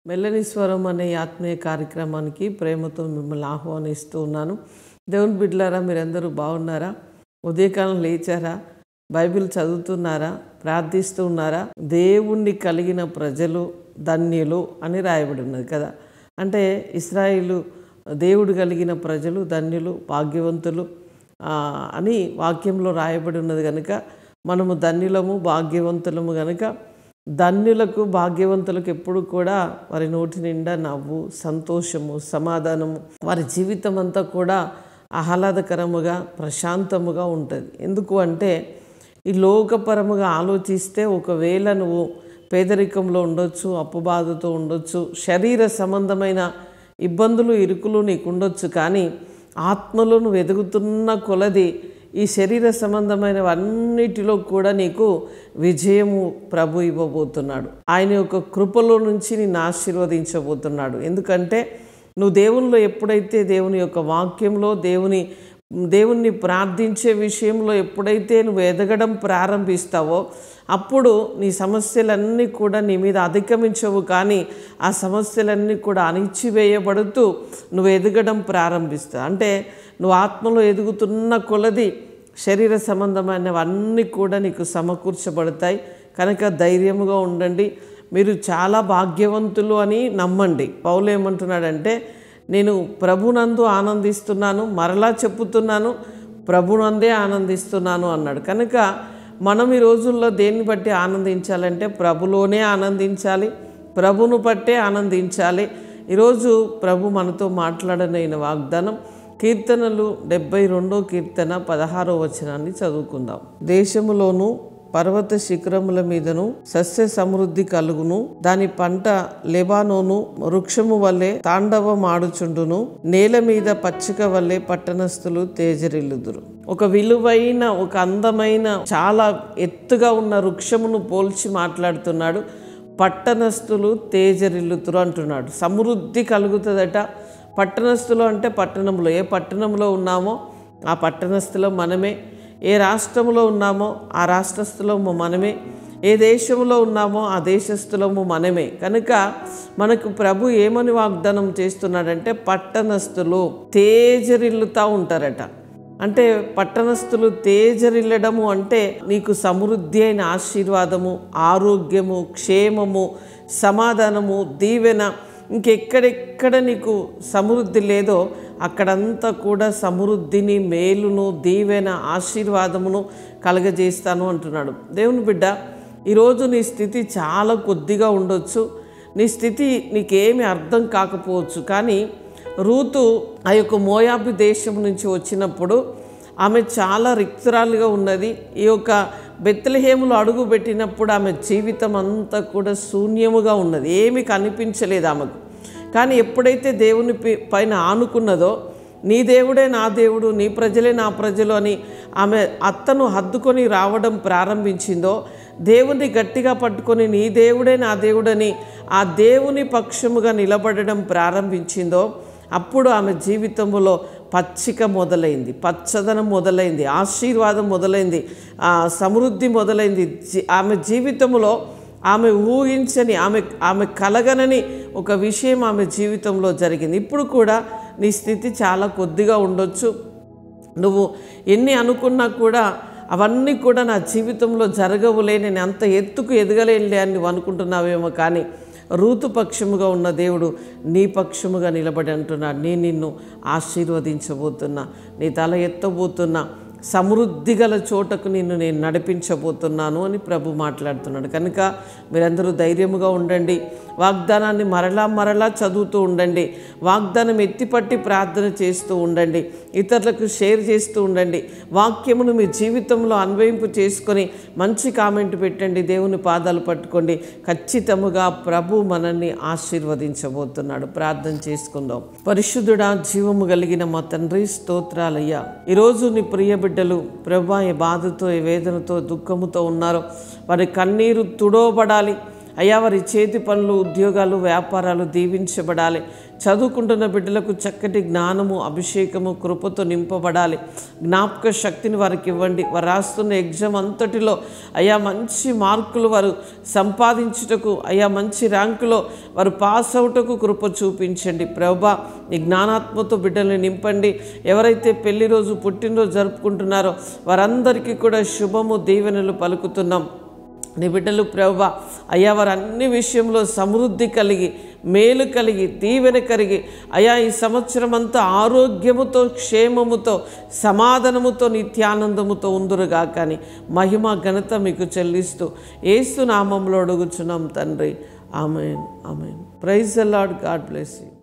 మెల్లని స్వరం అనే ఆత్మీయ కార్యక్రమానికి ప్రేమతో మిమ్మల్ని ఆహ్వానిస్తూ ఉన్నాను. దేవుని బిడ్డలారా, మీరందరూ బాగున్నారా? ఉదయకాలం లేచారా? బైబిల్ చదువుతున్నారా? ప్రార్థిస్తూ ఉన్నారా? దేవుణ్ణి కలిగిన ప్రజలు ధన్యులు అని రాయబడి ఉన్నది కదా. అంటే ఇశ్రాయేలు దేవుడు కలిగిన ప్రజలు ధన్యులు, భాగ్యవంతులు అని వాక్యంలో రాయబడి ఉన్నది కనుక మనము ధన్యులము, భాగ్యవంతులము కనుక ధన్యులకు, భాగ్యవంతులకు ఎప్పుడు కూడా వారి నోటి నిండా నవ్వు, సంతోషము, సమాధానము, వారి జీవితం అంతా కూడా ఆహ్లాదకరముగా, ప్రశాంతముగా ఉంటుంది. ఎందుకు అంటే ఈ లోకపరముగా ఆలోచిస్తే ఒకవేళ నువ్వు పేదరికంలో ఉండొచ్చు, అప్పుబాధతో ఉండొచ్చు, శరీర సంబంధమైన ఇబ్బందులు, ఇరుకులు నీకు ఉండొచ్చు. కానీ ఆత్మలో నువ్వు ఎదుగుతున్న కొలది ఈ శరీర సంబంధమైనవన్నిటిలో కూడా నీకు విజయము ప్రభు ఇవ్వబోతున్నాడు. ఆయన యొక్క కృపలో నుంచి నిన్ను ఆశీర్వదించబోతున్నాడు. ఎందుకంటే నువ్వు దేవునిలో ఎప్పుడైతే దేవుని యొక్క వాక్యంలో దేవుణ్ణి ప్రార్థించే విషయంలో ఎప్పుడైతే నువ్వు ఎదగడం ప్రారంభిస్తావో అప్పుడు నీ సమస్యలన్నీ కూడా నీ మీద అధిగమించవు. కానీ ఆ సమస్యలన్నీ కూడా అణిచివేయబడుతూ నువ్వు ఎదగడం ప్రారంభిస్తావు. అంటే నువ్వు ఆత్మలో ఎదుగుతున్న కొలది శరీర సంబంధమైనవన్నీ కూడా నీకు సమకూర్చబడతాయి. కనుక ధైర్యముగా ఉండండి. మీరు చాలా భాగ్యవంతులు అని నమ్మండి. పౌలు ఏమంటున్నాడంటే, నేను ప్రభునందు ఆనందిస్తున్నాను, మరలా చెప్పుతున్నాను, ప్రభునందే ఆనందిస్తున్నాను అన్నాడు. కనుక మనం ఈ రోజుల్లో దేన్ని బట్టి ఆనందించాలంటే ప్రభులోనే ఆనందించాలి, ప్రభును బట్టే ఆనందించాలి. ఈరోజు ప్రభు మనతో మాట్లాడనైన వాగ్దానం కీర్తనలు 72వ కీర్తన 16వ వచనాన్ని చదువుకుందాం. దేశములోను పర్వత శిఖరముల మీదను సస్య సమృద్ధి కలుగును, దాని పంట లెబానోను వృక్షము వల్లే తాండవమాడుచుండును, నేల మీద పచ్చిక వల్లే పట్టణస్థులు తేజరిల్లుదురు. ఒక విలువైన, ఒక అందమైన, చాలా ఎత్తుగా ఉన్న వృక్షమును పోల్చి మాట్లాడుతున్నాడు. పట్టణస్థులు తేజరిల్లుతురు అంటున్నాడు. సమృద్ధి కలుగుతుందట. పట్టణస్థులు అంటే పట్టణంలో, ఏ పట్టణంలో ఉన్నామో ఆ పట్టణస్థులో మనమే, ఏ రాష్ట్రంలో ఉన్నామో ఆ రాష్ట్రస్థులము మనమే, ఏ దేశంలో ఉన్నామో ఆ దేశస్థులము మనమే. కనుక మనకు ప్రభు ఏమని వాగ్దానం చేస్తున్నాడంటే పట్టణస్థులు తేజరిల్లుతూ ఉంటారట. అంటే పట్టణస్థులు తేజరిల్లడము అంటే నీకు సమృద్ధి అయిన ఆశీర్వాదము, ఆరోగ్యము, క్షేమము, సమాధానము, దీవెన, ఇంకెక్కడెక్కడ నీకు సమృద్ధి లేదో అక్కడంతా కూడా సమృద్ధిని, మేలును, దీవెన, ఆశీర్వాదమును కలగజేస్తాను అంటున్నాడు. దేవుని బిడ్డ, ఈరోజు నీ స్థితి చాలా కొద్దిగా ఉండొచ్చు, నీ స్థితి నీకేమీ అర్థం కాకపోవచ్చు. కానీ రూతు ఆ యొక్క మోయాబు దేశం నుంచి వచ్చినప్పుడు ఆమె చాలా రిక్తురాలుగా ఉన్నది. ఈ యొక్క బెత్లెహేములో అడుగు పెట్టినప్పుడు ఆమె జీవితం అంతా కూడా శూన్యముగా ఉన్నది, ఏమీ కనిపించలేదు ఆమెకు. కానీ ఎప్పుడైతే దేవుని పైన ఆనుకున్నదో, నీ దేవుడే నా దేవుడు, నీ ప్రజలే నా ప్రజలు అని ఆమె అత్తను హద్దుకొని రావడం ప్రారంభించిందో, దేవుని గట్టిగా పట్టుకొని నీ దేవుడే నా దేవుడని ఆ దేవుని పక్షముగా నిలబడడం ప్రారంభించిందో అప్పుడు ఆమె జీవితంలో పచ్చిక మొదలైంది, పచ్చదనం మొదలైంది, ఆశీర్వాదం మొదలైంది, సమృద్ధి మొదలైంది. ఆమె జీవితంలో ఆమె ఊహించని, ఆమె కలగనని ఒక విషయం ఆమె జీవితంలో జరిగింది. ఇప్పుడు కూడా నీ స్థితి చాలా కొద్దిగా ఉండొచ్చు. నువ్వు ఎన్ని అనుకున్నా కూడా అవన్నీ కూడా నా జీవితంలో జరగవులే, నేను అంత ఎత్తుకు ఎదగలేనులే అని నువ్వు అనుకుంటున్నావేమో. కానీ రూతు పక్షముగా ఉన్న దేవుడు నీ పక్షముగా నిలబడి అంటున్నాడు, నేను నిన్ను ఆశీర్వదించబోతున్నా, నీ తల ఎత్తబోతున్నా, సమృద్ధి గల చోటకు నిన్ను నేను నడిపించబోతున్నాను అని ప్రభు మాట్లాడుతున్నాడు. కనుక మీరందరూ ధైర్యముగా ఉండండి. వాగ్దానాన్ని మరలా చదువుతూ ఉండండి. వాగ్దానం ఎత్తిపట్టి ప్రార్థన చేస్తూ ఉండండి. ఇతరులకు షేర్ చేస్తూ ఉండండి. వాక్యమును మీ జీవితంలో అన్వయింపు చేసుకొని మంచి కామెంట్ పెట్టండి. దేవుని పాదాలు పట్టుకోండి. ఖచ్చితముగా ప్రభు మనల్ని ఆశీర్వదించబోతున్నాడు. ప్రార్థన చేసుకుందాం. పరిశుద్ధుడా, జీవము కలిగిన మా తండ్రి, స్తోత్రాలయ్యా. ఈరోజు నీ ప్రియ బిడ్డలు ప్రభా ఏ బాధతో, ఏ వేదనతో, దుఃఖముతో ఉన్నారో వారి కన్నీరు తుడవబడాలి. అయ్యా వారి చేతి పనులు, ఉద్యోగాలు, వ్యాపారాలు దీవించబడాలి. చదువుకుంటున్న బిడ్డలకు చక్కటి జ్ఞానము, అభిషేకము, కృపతో నింపబడాలి. జ్ఞాపక శక్తిని వారికి ఇవ్వండి. వారు రాస్తున్న ఎగ్జామ్ అంతటిలో అయ్యా మంచి మార్కులు వారు సంపాదించుటకు, అయ్యా మంచి ర్యాంకులో వారు పాస్ అవుటకు కృప చూపించండి. ప్రభువా నీ జ్ఞానాత్మతో బిడ్డల్ని నింపండి. ఎవరైతే పెళ్లి రోజు, పుట్టినరోజు జరుపుకుంటున్నారో వారందరికీ కూడా శుభము, దీవెనలు పలుకుతున్నాం. నీ బిడ్డలు ప్రభువా అయ్యా వారు అన్ని విషయంలో సమృద్ధి కలిగి, మేలు కలిగి, దీవెన కలిగి అయ్యా ఈ సంవత్సరం అంతా ఆరోగ్యముతో, క్షేమముతో, సమాధానముతో, నిత్యానందముతో ఉందురుగా. కానీ మహిమ ఘనత మీకు చెల్లిస్తూ యేసు నామములో అడుగుచున్నాం తండ్రి. ఆమేన్, ఆమేన్. Praise the Lord. God bless you.